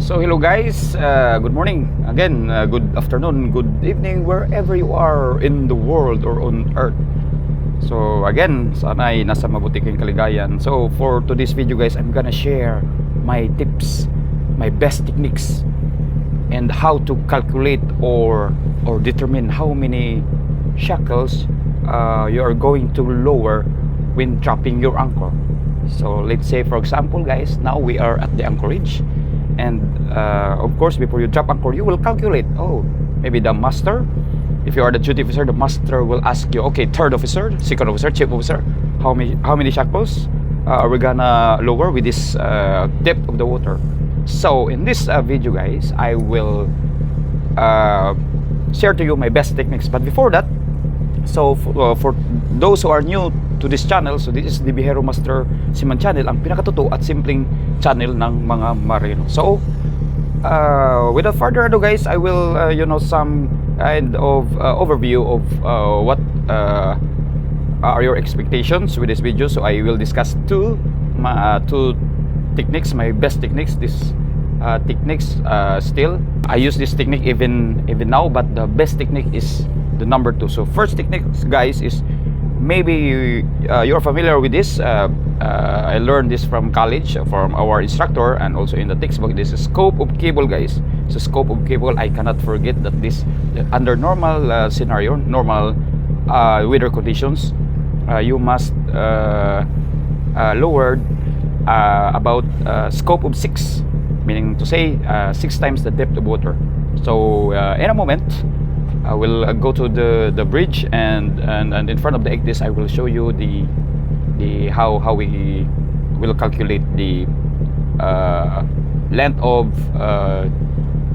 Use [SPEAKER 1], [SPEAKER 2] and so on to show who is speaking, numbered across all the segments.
[SPEAKER 1] So hello guys, good morning, again, good afternoon, good evening, wherever you are in the world or on earth. So again, sana ay nasa mabuti kayong kaligayan. So for today's video guys, I'm gonna share my tips, my best techniques, and how to calculate or determine how many shackles you are going to lower when dropping your anchor. So let's say for example guys, now we are at the anchorage, and of course before you drop anchor you will calculate, oh, maybe the master, if you are the duty officer, the master will ask you, okay, third officer, second officer, chief officer, how many shackles are we gonna lower with this depth of the water. So in this video guys, I will share to you my best techniques. But before that, so for those who are new to this channel, so this is the Bihero Master Seaman channel, ang pinakatotoo at simpleng channel ng mga marino. So without further ado guys, I will some kind of overview of what are your expectations with this video. So I will discuss two techniques, my best techniques. This techniques, still I use this technique even now, but the best technique is the number two. So first technique guys is, maybe you're familiar with this. I learned this from college, from our instructor, and also in the textbook. This is scope of cable guys. So scope of cable, I cannot forget that this under normal scenario, normal weather conditions, you must lower about scope of 6, meaning to say 6 times the depth of water. So in a moment I will go to the bridge, and in front of the ECDIS I will show you the how we will calculate the length of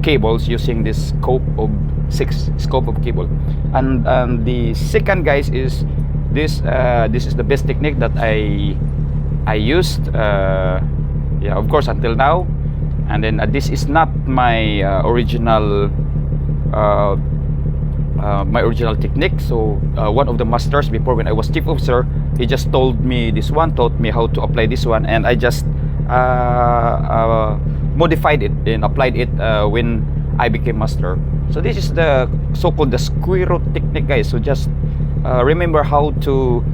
[SPEAKER 1] cables using this scope of 6 scope of cable. And the second guys is this is the best technique that I used, yeah, of course, until now. And then this is not my original technique. So one of the masters before, when I was chief officer, he just told me this one, taught me how to apply this one, and I just modified it and applied it when I became master. So this is the so-called the square root technique guys. So just remember how to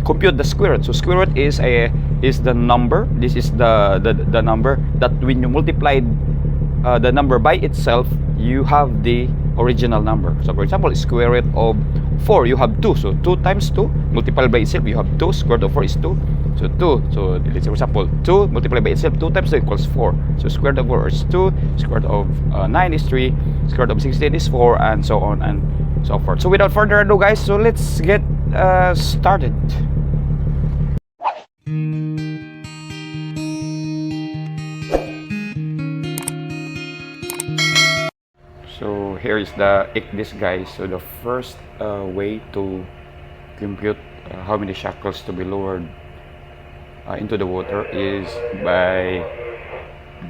[SPEAKER 1] compute the square root. So square root is the number. This is the number that when you multiply the number by itself, you have the original number. So for example, square root of 4, you have 2. So 2 times 2 multiplied by itself, you have 2. Square root of 4 is 2. So 2. So let's say for example, 2 multiplied by itself, 2 times 2 equals 4. So square root of 4 is 2. Square root of 9 is 3. Square root of 16 is 4, and so on and so forth. So without further ado guys, so let's get started. So here is the ECDIS guys. So the first way to compute how many shackles to be lowered into the water is by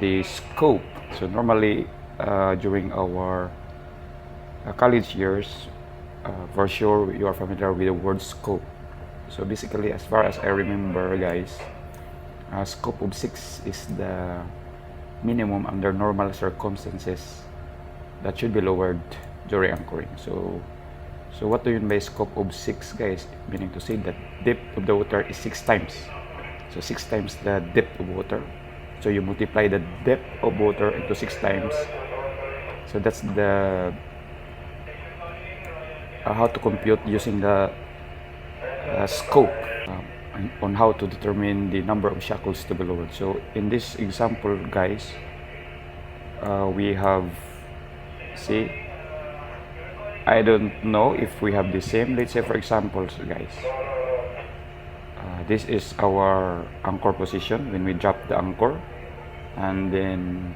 [SPEAKER 1] the scope. So normally during our college years, for sure you are familiar with the word scope. So basically, as far as I remember guys, scope of 6 is the minimum under normal circumstances that should be lowered during anchoring. So what do you mean by scope of 6 guys? Meaning to say that depth of the water is 6 times. So 6 times the depth of water. So you multiply the depth of water into 6 times. So that's the how to compute using the scope on how to determine the number of shackles to be lowered. So in this example guys, we have, see, I don't know if we have the same. Let's say for example guys, this is our anchor position when we drop the anchor, and then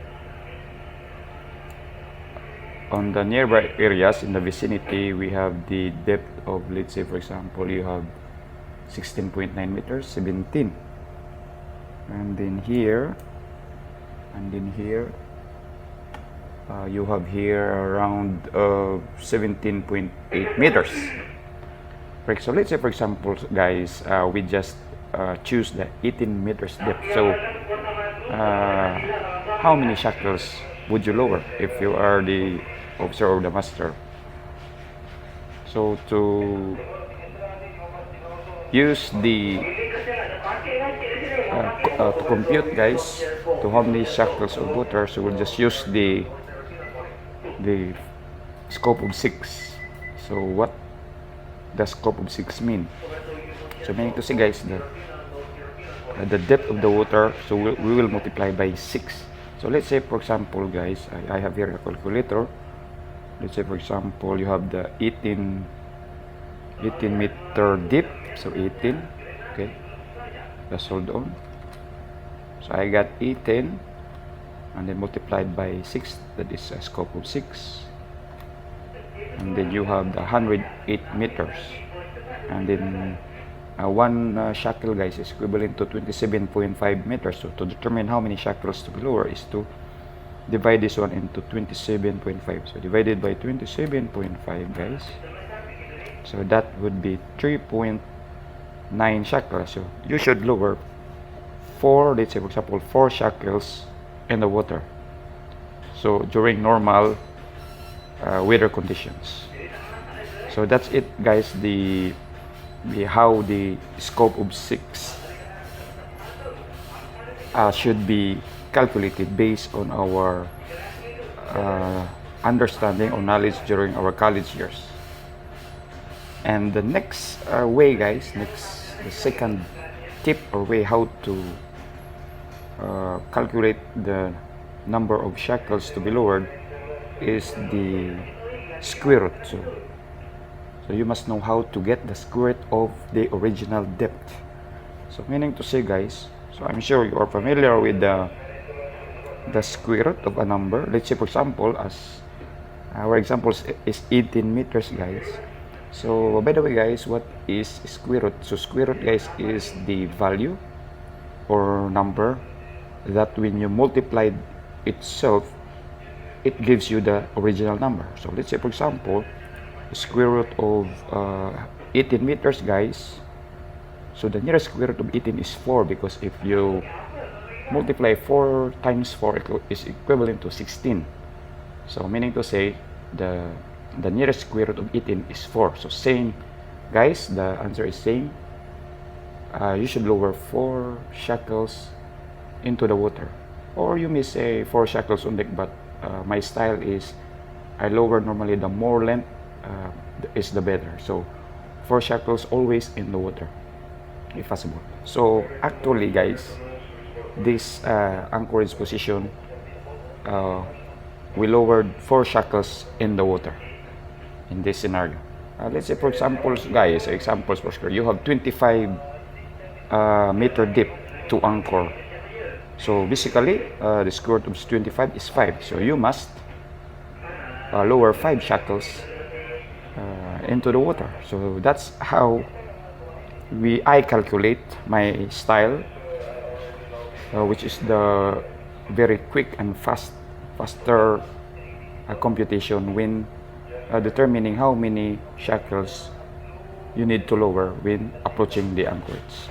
[SPEAKER 1] on the nearby areas in the vicinity we have the depth of, let's say for example, you have 16.9 meters, 17, and then here you have here around 17.8 meters. So let's say for example guys, we just choose the 18 meters depth. So uh, how many shackles would you lower if you are the officer or the master. So to use the to compute, guys, to how many shackles of water, so we'll just use the scope of 6. So what does scope of 6 mean? So meaning to say, guys, the depth of the water, so we will multiply by 6. So let's say, for example, guys, I have here a calculator. Let's say, for example, you have the 18 meter deep, so 18. Okay, just hold on. So I got 18 and then multiplied by 6, that is a scope of 6. And then you have the 108 meters, and then one shackle, guys, is equivalent to 27.5 meters. So to determine how many shackles to be lower is to divide this one into 27.5. So divided by 27.5, guys, so that would be 3.9 shackles. So you should lower 4, let's say for example 4 shackles in the water, so during normal weather conditions. So that's it, guys, the how the scope of 6 should be calculated based on our understanding or knowledge during our college years. And the next way, guys, the second tip or way how to calculate the number of shackles to be lowered is the square root. So you must know how to get the square root of the original depth. So meaning to say, guys, so I'm sure you are familiar with the square root of a number. Let's say for example, as our example is 18 meters, guys. So by the way, guys, what is square root? So square root, guys, is the value or number that when you multiply itself, it gives you the original number. So let's say for example, the square root of 18 meters, guys, so the nearest square root of 18 is 4, because if you multiply 4 times 4, it is equivalent to 16. So meaning to say, the nearest square root of 18 is 4. So same, guys, the answer is same. You should lower 4 shackles into the water, or you may say 4 shackles on deck, but my style is I lower normally the more length is the better. So 4 shackles always in the water if possible. So actually, guys, this anchorage position, we lowered 4 shackles in the water in this scenario. Let's say for example, guys, examples for sure, you have 25 meter deep to anchor. So basically the square root of 25 is 5, so you must lower 5 shackles into the water. So that's how I calculate my style, which is the very quick and faster computation when determining how many shackles you need to lower when approaching the anchorage.